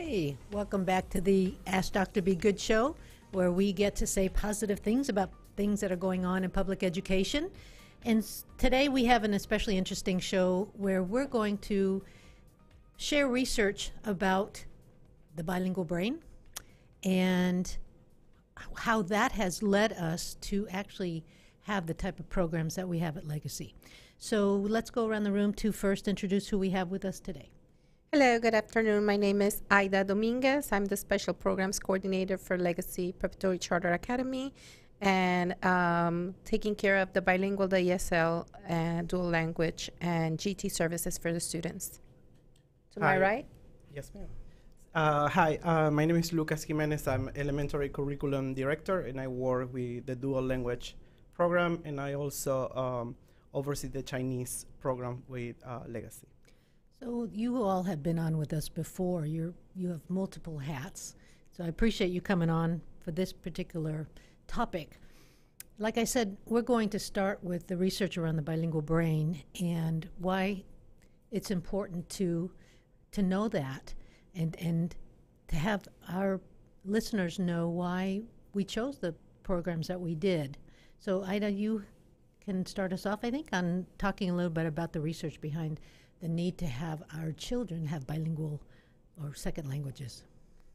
Hey, welcome back to the Ask Dr. Be Good show, where we get to say positive things about things that are going on in public education. And today we have an especially interesting show where we're going to share research about the bilingual brain and how that has led us to actually have the type of programs that we have at Legacy. So let's go around the room to first introduce who we have with us today. Hello, good afternoon. My name is Ida Dominguez. I'm the Special Programs Coordinator for Legacy Preparatory Charter Academy and taking care of the bilingual, the ESL, and dual language and GT services for the students. To my right? Yes, ma'am. Hi, my name is Lucas Jimenez. I'm Elementary Curriculum Director, and I work with the dual language program, and I also oversee the Chinese program with Legacy. So you all have been on with us before. You have multiple hats. So I appreciate you coming on for this particular topic. Like I said, we're going to start with the research around the bilingual brain and why it's important to know that and to have our listeners know why we chose the programs that we did. So Ida, you can start us off, I think, on talking a little bit about the research behind the need to have our children have bilingual or second languages.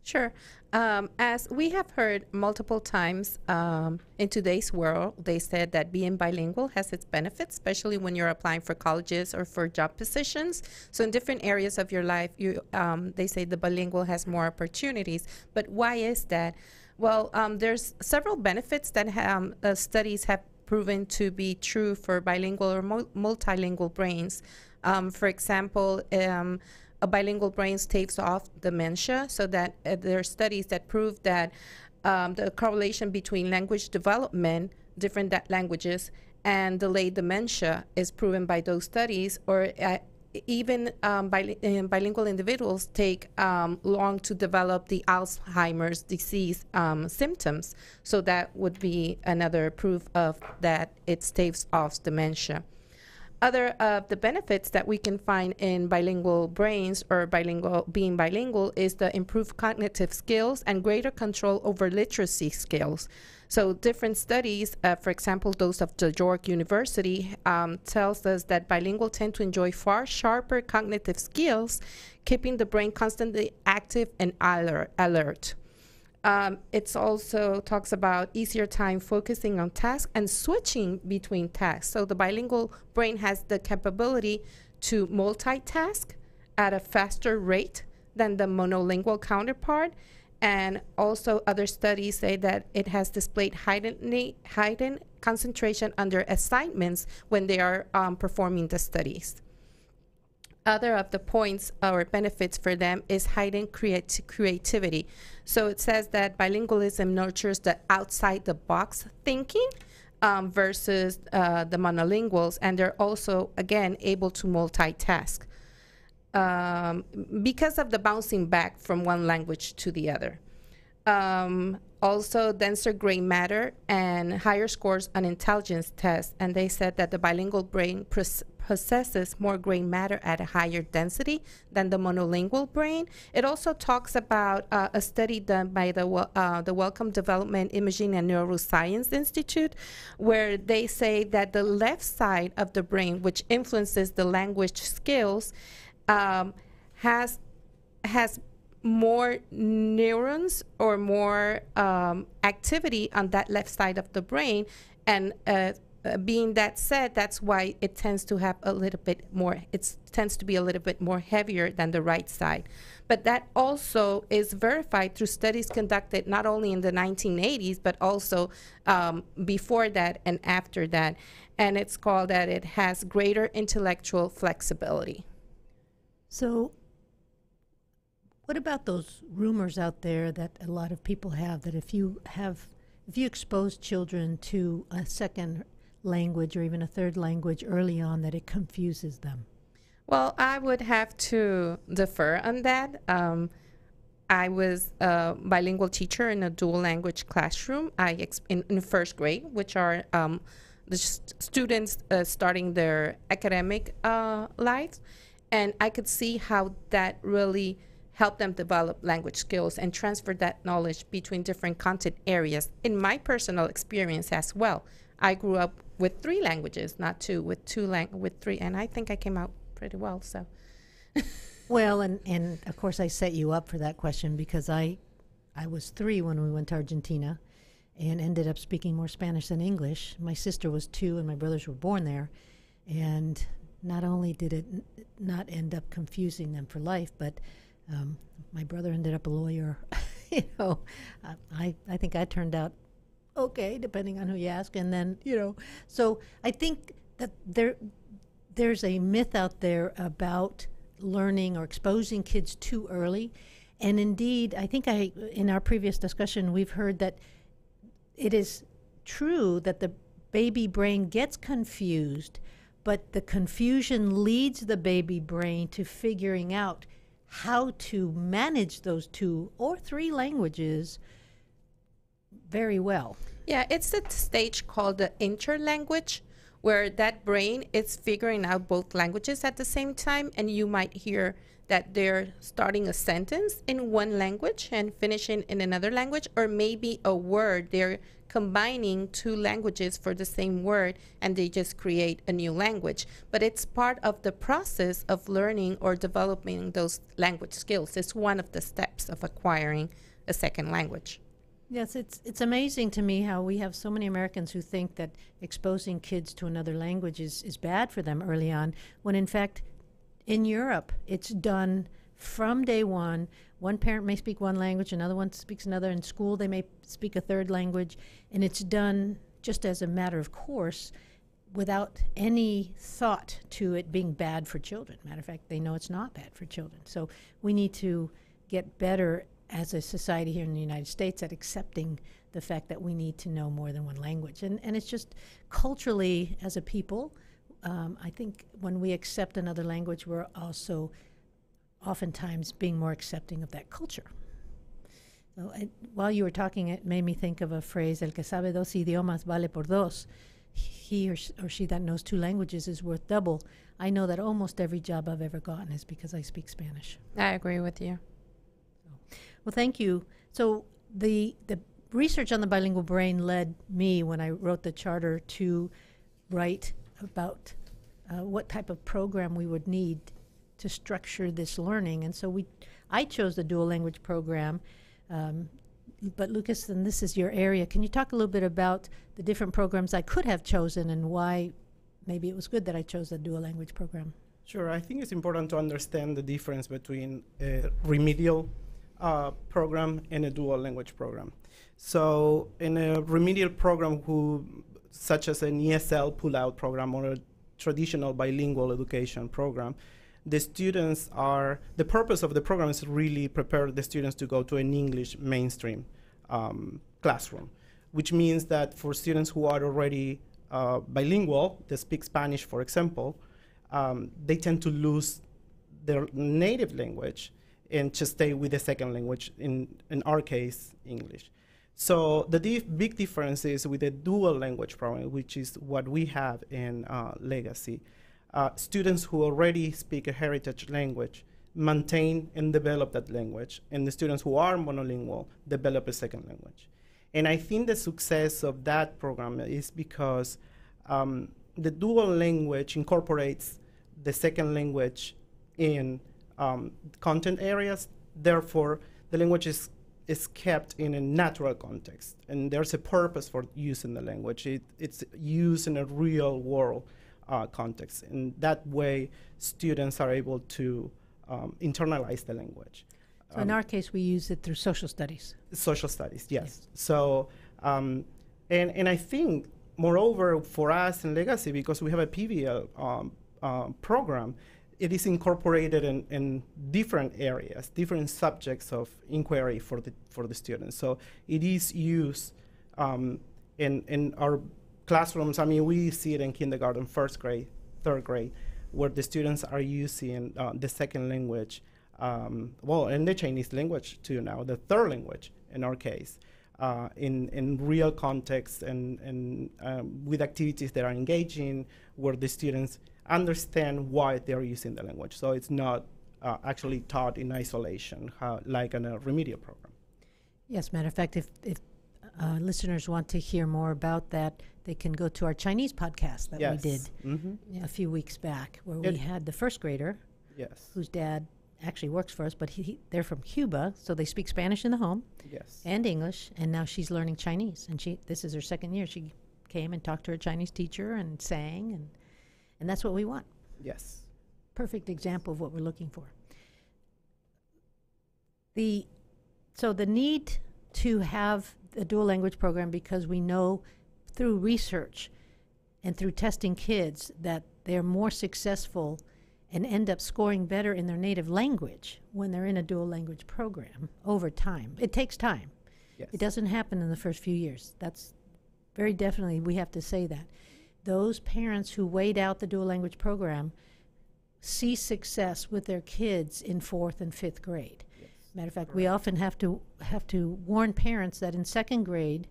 Sure. As we have heard multiple times in today's world, they said that being bilingual has its benefits, especially when you're applying for colleges or for job positions. So in different areas of your life, they say the bilingual has more opportunities. But why is that? Well, there's several benefits that studies have proven to be true for bilingual or multilingual brains. For example, a bilingual brain staves off dementia, so that there are studies that prove that the correlation between language development, different languages, and delayed dementia is proven by those studies, or even bilingual individuals take long to develop the Alzheimer's disease symptoms. So that would be another proof of that it staves off dementia. Other of the benefits that we can find in bilingual brains or being bilingual is the improved cognitive skills and greater control over literacy skills. So different studies, for example, those of the York University, tells us that bilingual tend to enjoy far sharper cognitive skills, keeping the brain constantly active and alert. It also talks about easier time focusing on tasks and switching between tasks. So the bilingual brain has the capability to multitask at a faster rate than the monolingual counterpart. And also other studies say that it has displayed heightened concentration under assignments when they are performing the studies. Other of the points or benefits for them is heightened creativity. So it says that bilingualism nurtures the outside-the-box thinking versus the monolinguals, and they're also, again, able to multitask because of the bouncing back from one language to the other. Also, denser gray matter and higher scores on intelligence tests, and they said that the bilingual brain possesses more gray matter at a higher density than the monolingual brain. It also talks about a study done by the Wellcome Development Imaging and Neuroscience Institute, where they say that the left side of the brain, which influences the language skills, has more neurons or more activity on that left side of the brain, and being that said, that's why it tends to have a little bit more, it tends to be a little bit more heavier than the right side. But that also is verified through studies conducted not only in the 1980s, but also before that and after that. And it's called that it has greater intellectual flexibility. So what about those rumors out there that a lot of people have that if you expose children to a second language or even a third language early on, that it confuses them? Well, I would have to defer on that. I was a bilingual teacher in a dual language classroom in first grade, which are the students starting their academic lives. And I could see how that really help them develop language skills and transfer that knowledge between different content areas. In my personal experience as well, I grew up with 3 languages, not 2, with 3, and I think I came out pretty well. So, Well, and of course I set you up for that question because I was 3 when we went to Argentina and ended up speaking more Spanish than English. My sister was 2 and my brothers were born there. And not only did it not end up confusing them for life, but my brother ended up a lawyer. You know, I think I turned out okay, depending on who you ask. And then, you know, so I think that there's a myth out there about learning or exposing kids too early. And indeed, I think in our previous discussion, we've heard that it is true that the baby brain gets confused, but the confusion leads the baby brain to figuring out how to manage those 2 or 3 languages very well. yeah, it's a stage called the interlanguage, where that brain is figuring out both languages at the same time, and you might hear that they're starting a sentence in one language and finishing in another language, or maybe a word. They're combining 2 languages for the same word, and they just create a new language. But it's part of the process of learning or developing those language skills. It's one of the steps of acquiring a second language. Yes, it's amazing to me how we have so many Americans who think that exposing kids to another language is bad for them early on, when in fact in Europe it's done from day one. One parent may speak one language, another one speaks another. In school they may speak a third language, and it's done just as a matter of course without any thought to it being bad for children. Matter of fact, they know it's not bad for children. So we need to get better as a society here in the United States at accepting the fact that we need to know more than one language. And it's just culturally, as a people, I think when we accept another language, we're also oftentimes being more accepting of that culture. So while you were talking, it made me think of a phrase, el que sabe 2 idiomas vale por 2. He or she that knows 2 languages is worth double. I know that almost every job I've ever gotten is because I speak Spanish. I agree with you. Well, thank you. So the research on the bilingual brain led me, when I wrote the charter, to write about what type of program we would need to structure this learning. And so I chose the dual language program. But Lucas, and this is your area, can you talk a little bit about the different programs I could have chosen and why maybe it was good that I chose the dual language program? Sure, I think it's important to understand the difference between a remedial program and a dual language program. So in a remedial program, such as an ESL pull-out program or a traditional bilingual education program, the purpose of the program is really prepare the students to go to an English mainstream classroom, which means that for students who are already bilingual, they speak Spanish, for example, they tend to lose their native language and just stay with the second language, in our case, English. So the big difference is with the dual language program, which is what we have in Legacy. Students who already speak a heritage language maintain and develop that language, and the students who are monolingual develop a second language. And I think the success of that program is because the dual language incorporates the second language in content areas. Therefore, the language is kept in a natural context, and there's a purpose for using the language. It's used in a real world context, and that way students are able to internalize the language. So in our case, we use it through social studies. Social studies, yes. So, and I think, moreover, for us in Legacy, because we have a PBL program, it is incorporated in different areas, different subjects of inquiry for the students. So it is used in our classrooms. I mean, we see it in kindergarten, first grade, third grade, where the students are using the second language, and the Chinese language too now, the third language in our case, in real context and with activities that are engaging, where the students understand why they're using the language. So it's not actually taught in isolation, like in a remedial program. Yes, matter of fact, if listeners want to hear more about that, they can go to our Chinese podcast that we did a few weeks back, where we had the first grader, whose dad actually works for us, but they're from Cuba, so they speak Spanish in the home and English, and now she's learning Chinese, and this is her second year. She came and talked to her Chinese teacher and sang, and that's what we want. Yes. Perfect example of what we're looking for. So the need to have a dual language program, because we know through research and through testing kids that they're more successful and end up scoring better in their native language when they're in a dual language program over time. It takes time. Yes. It doesn't happen in the first few years. That's very definitely, we have to say that. Those parents who wait out the dual language program see success with their kids in 4th and 5th grade. Yes. Matter of fact, we often have to warn parents that in 2nd grade,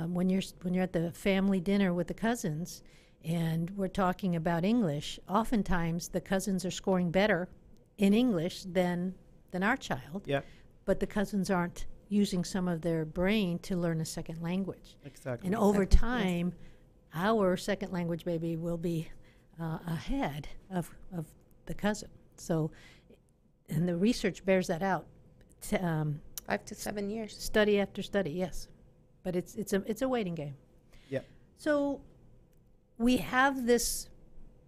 when you're at the family dinner with the cousins and we're talking about English, oftentimes the cousins are scoring better in English than our child. Yeah. But the cousins aren't using some of their brain to learn a second language. Exactly. And over time, our second language baby will be ahead of the cousin. So, and the research bears that out. 5 to 7 years. Study after study, yes. But it's a waiting game. Yeah. So we have this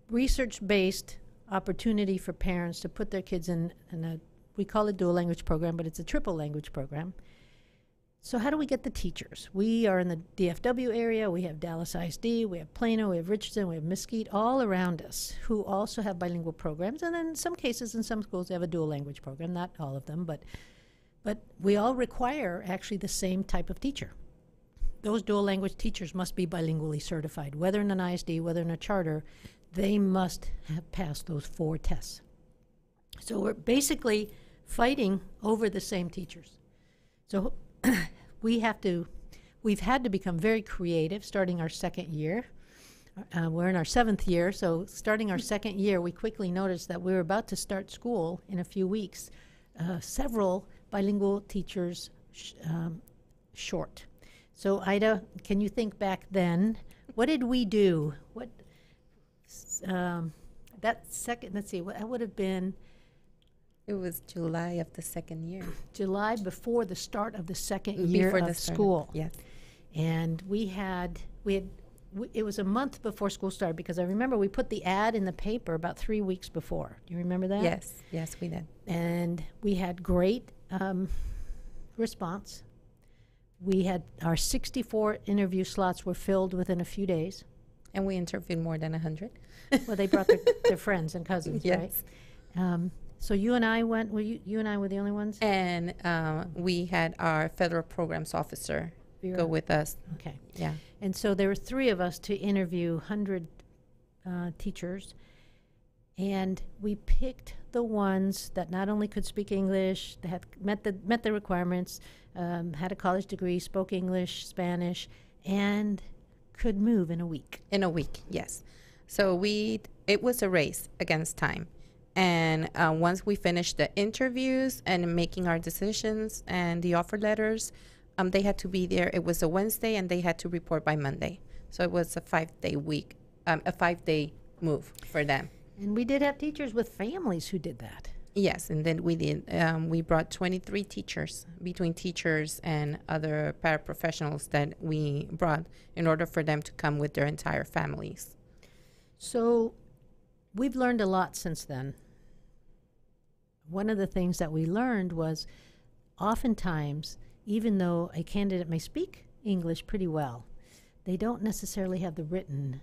research-based opportunity for parents to put their kids in a, we call it dual language program, but it's a triple language program. So how do we get the teachers? We are in the DFW area. We have Dallas ISD, we have Plano, we have Richardson, we have Mesquite, all around us who also have bilingual programs. And then in some cases, in some schools, they have a dual language program. Not all of them, but we all require actually the same type of teacher. Those dual language teachers must be bilingually certified. Whether in an ISD, whether in a charter, they must have passed those 4 tests. So we're basically fighting over the same teachers. So we've had to become very creative starting our 2nd year. We're in our 7th year, so starting our 2nd year, we quickly noticed that we were about to start school in a few weeks. Several bilingual teachers short. So Ida, can you think back then? What did we do? That second, let's see, that would have been It was July of the 2nd year. July before the start of the 2nd year of school. Yes. And it was a month before school started, because I remember we put the ad in the paper about 3 weeks before. Do you remember that? Yes, we did. And we had great response. We had our 64 interview slots were filled within a few days. And we interviewed more than 100. Well, they brought their friends and cousins, yes. Right? So you and I went, you and I were the only ones? And we had our federal programs officer Vera. go with us. Okay. Yeah. And so there were 3 of us to interview 100 teachers. And we picked the ones that not only could speak English, they had met the requirements, had a college degree, spoke English, Spanish, and could move in a week. In a week, yes. So it was a race against time. And once we finished the interviews and making our decisions and the offer letters, they had to be there. It was a Wednesday, and they had to report by Monday. So it was a 5-day week, a 5-day move for them. And we did have teachers with families who did that. Yes, and then we brought 23 teachers, between teachers and other paraprofessionals that we brought in order for them to come with their entire families. So we've learned a lot since then. One of the things that we learned was oftentimes, even though a candidate may speak English pretty well, they don't necessarily have the written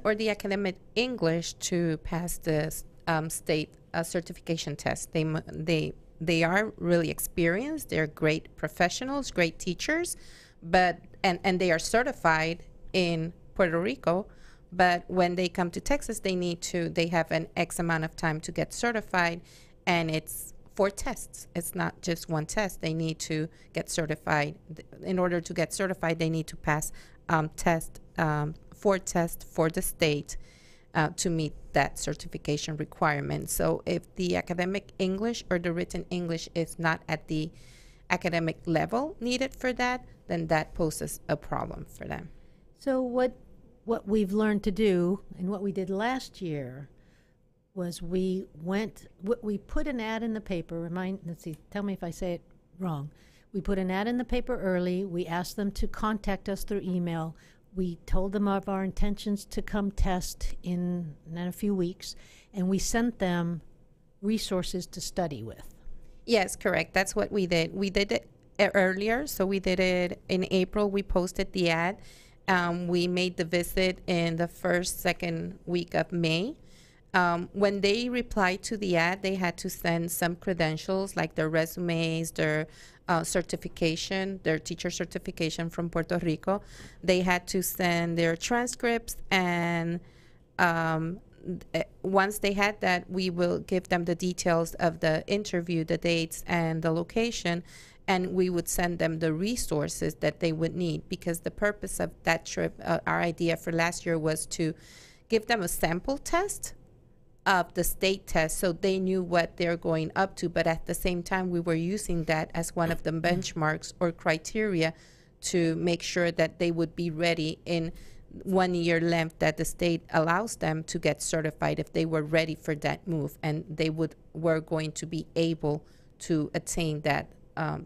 or the academic English to pass the state certification test. They are really experienced. They're great professionals, great teachers, and they are certified in Puerto Rico. But when they come to Texas, they have an X amount of time to get certified, and it's 4 tests. It's not just 1 test. They need to get certified. In order to get certified, they need to pass 4 tests for the state, to meet that certification requirement. So if the academic English or the written English is not at the academic level needed for that, then that poses a problem for them. So what we've learned to do, and what we did last year, was we put an ad in the paper. Let's see, tell me if I say it wrong. We put an ad in the paper early. We asked them to contact us through email. We told them of our intentions to come test in a few weeks, and we sent them resources to study with. Yes, correct. That's what we did. We did it earlier, so we did it in April. We posted the ad. We made the visit in the second week of May. When they replied to the ad, they had to send some credentials like their resumes, their certification, their teacher certification from Puerto Rico. They had to send their transcripts, and once they had that, we will give them the details of the interview, the dates, and the location, and we would send them the resources that they would need, because the purpose of that trip, our idea for last year, was to give them a sample test of the state test so they knew what they're going up to. But at the same time, we were using that as one of the benchmarks or criteria to make sure that they would be ready in 1 year length that the state allows them to get certified if they were ready for that move, and they were going to be able to attain that,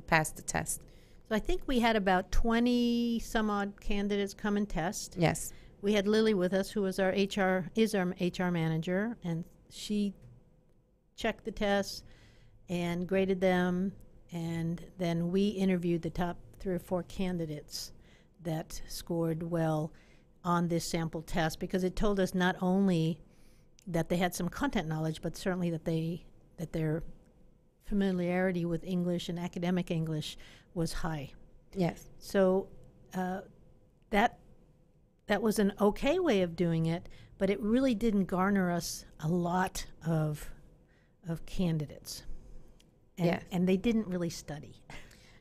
pass the test. So I think we had about 20 some odd candidates come and test. Yes. We had Lily with us, who was our HR manager, and she checked the tests and graded them, and then we interviewed the top 3 or 4 candidates that scored well on this sample test, because it told us not only that they had some content knowledge, but certainly that their familiarity with English and academic English was high. Yes. So that was an okay way of doing it, but it really didn't garner us a lot of candidates. And, yes. And they didn't really study.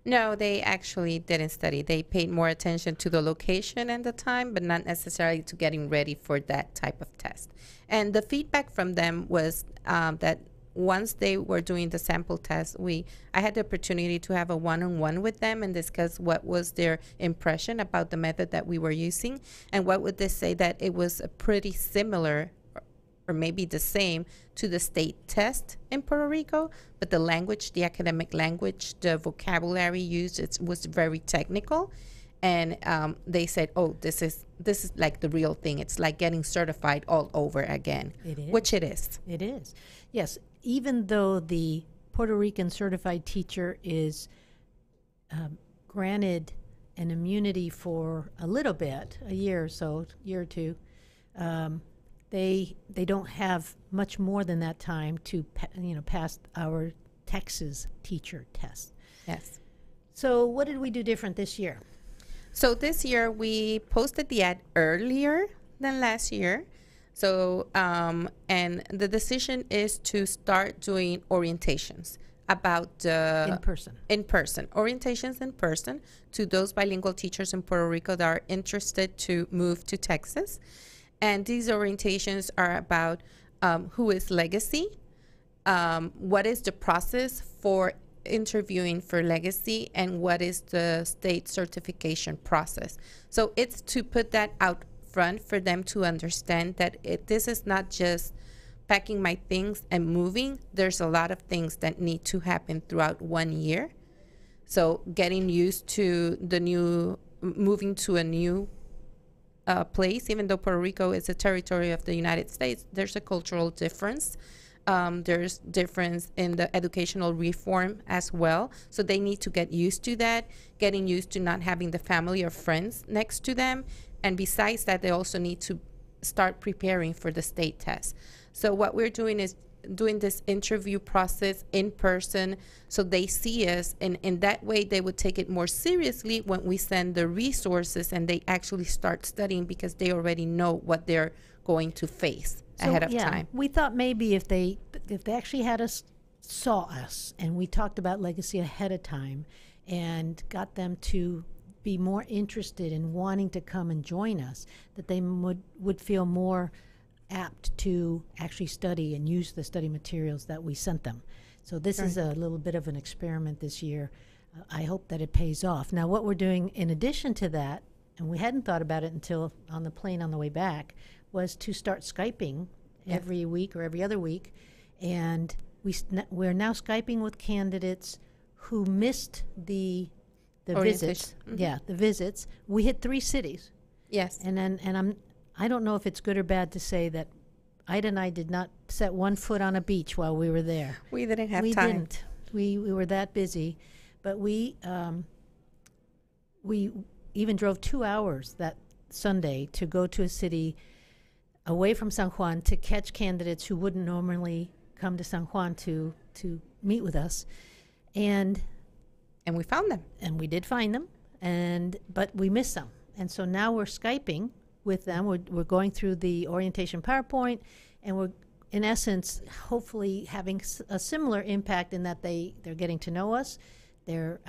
No, they actually didn't study. They paid more attention to the location and the time, but not necessarily to getting ready for that type of test. And the feedback from them was that once they were doing the sample test, I had the opportunity to have a one-on-one with them and discuss what was their impression about the method that we were using, and what would they say that it was a pretty similar or maybe the same to the state test in Puerto Rico, but the language, the academic language, the vocabulary used, it was very technical. And they said, oh, this is like the real thing. It's like getting certified all over again. It is. Which it is. It is. Yes, even though the Puerto Rican certified teacher is granted an immunity for a little bit, a year or so, year or two, they don't have much more than that time to pass our Texas teacher test. Yes. So what did we do different this year? So this year we posted the ad earlier than last year. So, and the decision is to start doing orientations about in person orientations in person to those bilingual teachers in Puerto Rico that are interested to move to Texas. And these orientations are about who is Legacy, what is the process for interviewing for Legacy, and what is the state certification process. So it's to put that out front for them to understand that this is not just packing my things and moving. There's a lot of things that need to happen throughout 1 year. So getting used to moving to a new place, even though Puerto Rico is a territory of the United States, there's a cultural difference. There's difference in the educational reform as well. So they need to get used to that, getting used to not having the family or friends next to them. And besides that, they also need to start preparing for the state test. So what we're doing is doing this interview process in person, so they see us, and in that way they would take it more seriously when we send the resources and they actually start studying, because they already know what they're going to face ahead of time. We thought maybe if they actually saw us and we talked about Legacy ahead of time and got them to be more interested in wanting to come and join us, that they would feel more apt to actually study and use the study materials that we sent them. So this is a little bit of an experiment this year. I hope that it pays off. Now, what we're doing in addition to that, and we hadn't thought about it until on the plane on the way back, was to start Skyping every week or every other week. And we're now Skyping with candidates who missed the visits. Mm-hmm. Yeah, the visits. We hit 3 cities. Yes. I don't know if it's good or bad to say that Ida and I did not set one foot on a beach while we were there. We didn't have we time. Didn't. We were that busy. But we even drove 2 hours that Sunday to go to a city away from San Juan to catch candidates who wouldn't normally come to San Juan to meet with us. And we found them. And we did find them, but we missed some. And so now we're Skyping with them. We're going through the orientation PowerPoint, and we're, in essence, hopefully having a similar impact in that they're getting to know us. They're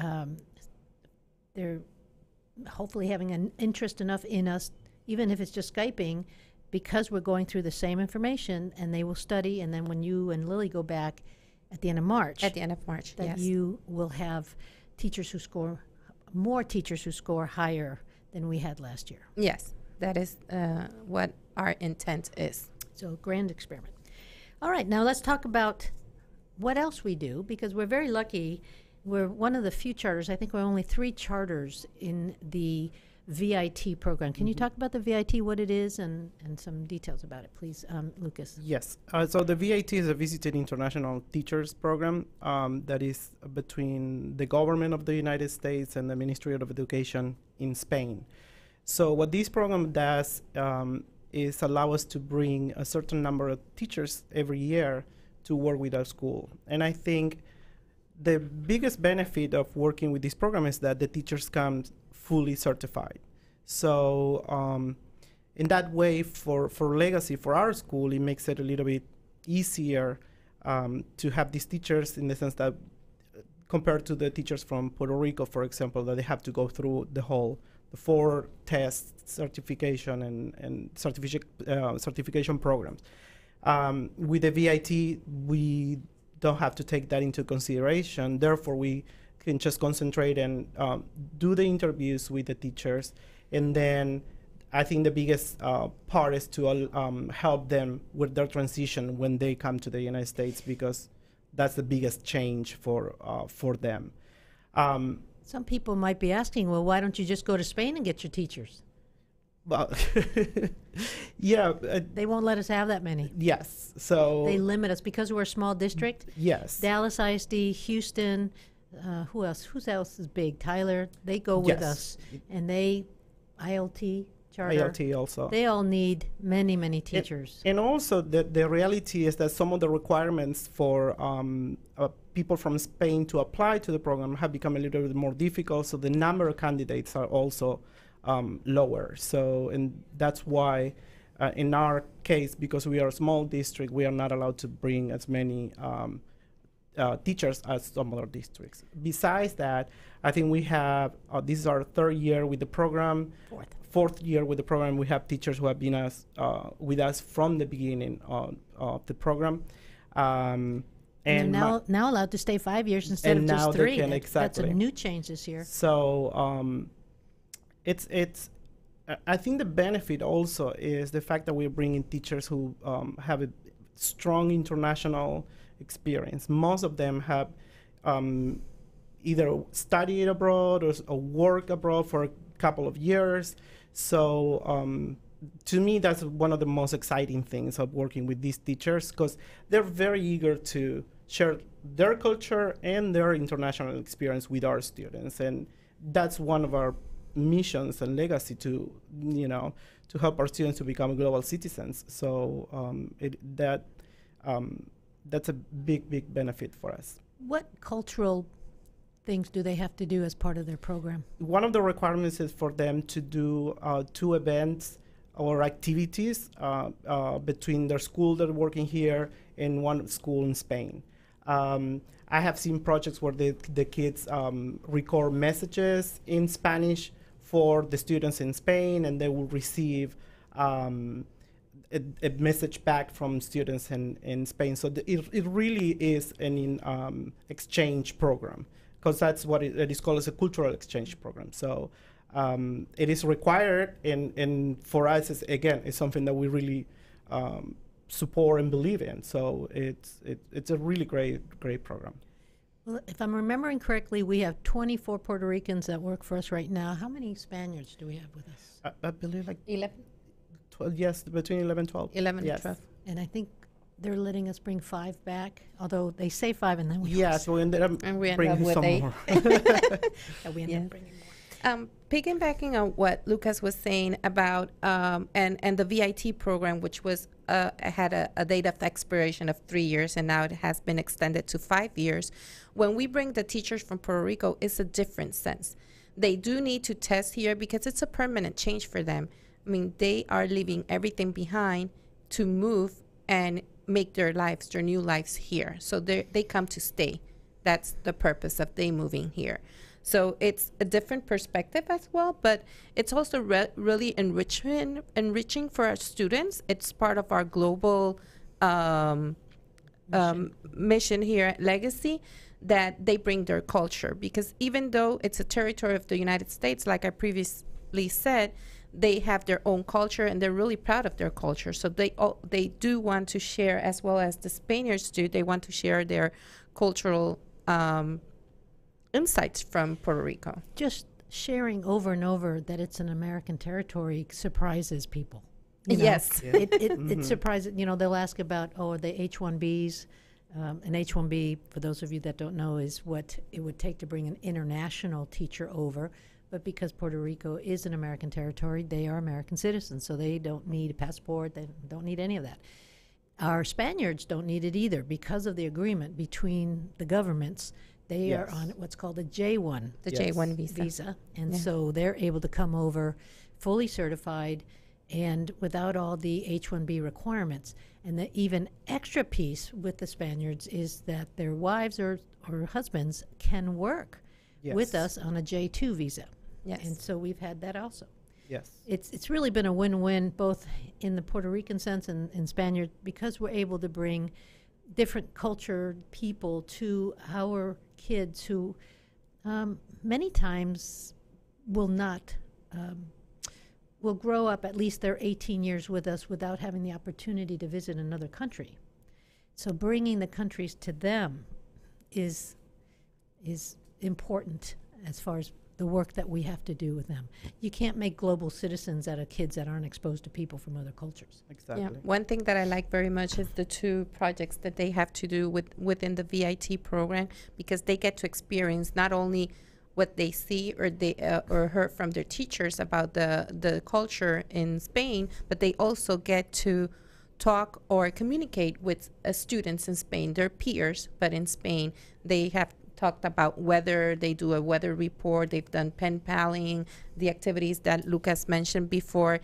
hopefully having an interest enough in us, even if it's just Skyping, because we're going through the same information, and they will study. And then when you and Lily go back at the end of March, that you will have more teachers who score higher than we had last year. Yes, that is what our intent is. So, grand experiment. All right, now let's talk about what else we do, because we're very lucky. We're one of the few charters. I think we're only 3 charters in the VIT program. Can you talk about the VIT, what it is, and some details about it, please, Lucas? Yes. So the VIT is a Visiting International Teachers program that is between the government of the United States and the Ministry of Education in Spain. So what this program does is allow us to bring a certain number of teachers every year to work with our school. And I think the biggest benefit of working with this program is that the teachers come fully certified. So in that way, for legacy, for our school, it makes it a little bit easier to have these teachers, in the sense that compared to the teachers from Puerto Rico, for example, that they have to go through the 4 tests, certification, and certification programs. With the VIT, we don't have to take that into consideration. Therefore, we can just concentrate and do the interviews with the teachers. And then I think the biggest part is to help them with their transition when they come to the United States, because that's the biggest change for them. Some people might be asking, well, why don't you just go to Spain and get your teachers? Well, yeah. They won't let us have that many. Yes. So they limit us because we're a small district. Yes. Dallas ISD, Houston, who else? Who else is big? Tyler. They go with us, and ILT charter. ILT also. They all need many, many teachers. And also the reality is that some of the requirements for people from Spain to apply to the program have become a little bit more difficult. So the number of candidates are also lower. So, and that's why in our case, because we are a small district, we are not allowed to bring as many teachers as some other districts. Besides that, I think we have, this is our 3rd year with the program. Fourth year with the program. We have teachers who have been with us from the beginning of the program. And now allowed to stay 5 years instead of just 3. That's a new change this year. So I think the benefit also is the fact that we're bringing teachers who have a strong international experience. Most of them have either studied abroad or worked abroad for a couple of years. So to me, that's one of the most exciting things of working with these teachers, because they're very eager to share their culture and their international experience with our students. And that's one of our missions and legacy to help our students to become global citizens. So that's a big benefit for us. What cultural things do they have to do as part of their program? One of the requirements is for them to do 2 events or activities between their school that are working here and one school in Spain. I have seen projects where the kids record messages in Spanish for the students in Spain, and they will receive a message back from students in Spain. So it really is an exchange program, because that's what it is called, as a cultural exchange program. So it is required, and for us, it's something that we really support and believe in. So it's a really great program. Well, if I'm remembering correctly, we have 24 Puerto Ricans that work for us right now. How many Spaniards do we have with us? I believe like 11. 12, yes, between 11 and 12. 11 yes. and 12. And I think they're letting us bring 5 back, although they say 5 and then we Yes, we ended up And we end bringing up with some 8. more. yeah, we end Yeah. up bringing more. Piggybacking on what Lucas was saying about and the VIT program, which was had a date of expiration of 3 years, and now it has been extended to 5 years. When we bring the teachers from Puerto Rico, it's a different sense. They do need to test here because it's a permanent change for them. I mean, they are leaving everything behind to move and make their new lives here. So they come to stay. That's the purpose of they moving here. So it's a different perspective as well, but it's also really enriching for our students. It's part of our global mission here at Legacy, that they bring their culture. Because even though it's a territory of the United States, like I previously said, they have their own culture and they're really proud of their culture. So they do want to share, as well as the Spaniards do, they want to share their cultural insights from Puerto Rico. Just sharing over and over that it's an American territory surprises people. You know? Yes. Yeah. It surprises, they'll ask about, are they H-1Bs? An H-1B, for those of you that don't know, is what it would take to bring an international teacher over. But because Puerto Rico is an American territory, they are American citizens, so they don't need a passport, they don't need any of that. Our Spaniards don't need it either because of the agreement between the governments. They are on what's called a J1 The J1 visa. And Yeah. so they're able to come over fully certified and without all the H-1B requirements. And the even extra piece with the Spaniards is that their wives or husbands can work with us on a J2 visa. Yes. And so we've had that also. Yes. It's really been a win-win, both in the Puerto Rican sense and Spaniard, because we're able to bring different cultured people to our kids who many times will not, will grow up, at least they're 18 years with us, without having the opportunity to visit another country. So bringing the countries to them is important as far as the work that we have to do with them. You can't make global citizens out of kids that aren't exposed to people from other cultures. Exactly. Yeah. One thing that I like very much is the 2 projects that they have to do within the VIT program, because they get to experience not only what they see or they or heard from their teachers about the culture in Spain, but they also get to talk or communicate with students in Spain, their peers, but in Spain they have talked about weather, they do a weather report, they've done pen paling, the activities that Lucas mentioned before,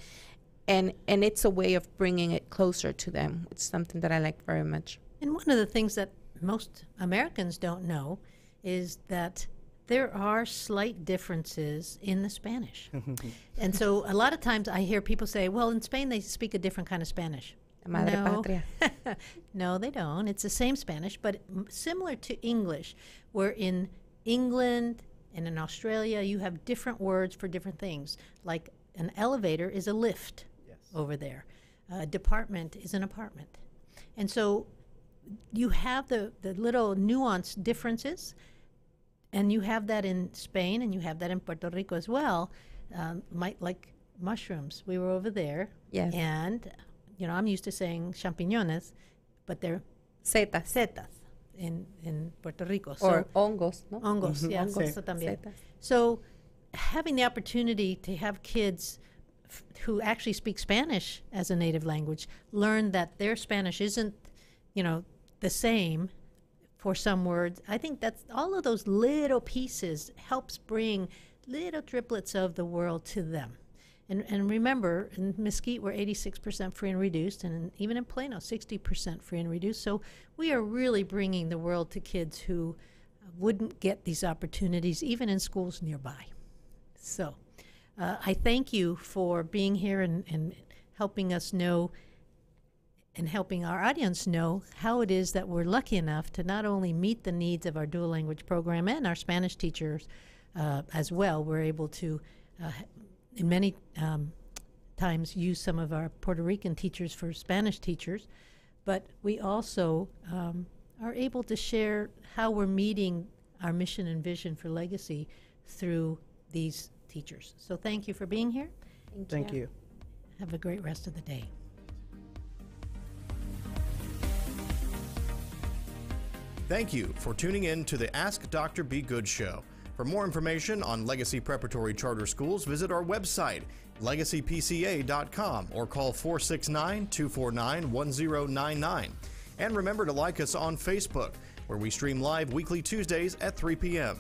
and it's a way of bringing it closer to them. It's something that I like very much. And one of the things that most Americans don't know is that there are slight differences in the Spanish. And so a lot of times I hear people say, well, in Spain they speak a different kind of Spanish. Madre patria. No, they don't. It's the same Spanish, but similar to English, where in England and in Australia you have different words for different things. Like an elevator is a lift over there. A department is an apartment. And so you have the little nuanced differences, and you have that in Spain, and you have that in Puerto Rico as well. Like mushrooms. We were over there. Yes. And I'm used to saying champiñones, but they're setas in Puerto Rico. So Or hongos, no? hongos, yeah, Sí. eso también. Setas. So having the opportunity to have kids who actually speak Spanish as a native language learn that their Spanish isn't, the same for some words. I think that's all of those little pieces helps bring little driplets of the world to them. And remember, in Mesquite, we're 86% free and reduced, and even in Plano, 60% free and reduced. So we are really bringing the world to kids who wouldn't get these opportunities, even in schools nearby. So I thank you for being here and helping us know and helping our audience know how it is that we're lucky enough to not only meet the needs of our dual language program and our Spanish teachers as well. We're able to, in many times, use some of our Puerto Rican teachers for Spanish teachers, but we also are able to share how we're meeting our mission and vision for legacy through these teachers. So thank you for being here. Thank you. Have a great rest of the day. Thank you for tuning in to the Ask Dr. Be Good show. For more information on Legacy Preparatory Charter Schools, visit our website, legacypca.com, or call 469-249-1099. And remember to like us on Facebook, where we stream live weekly Tuesdays at 3 p.m.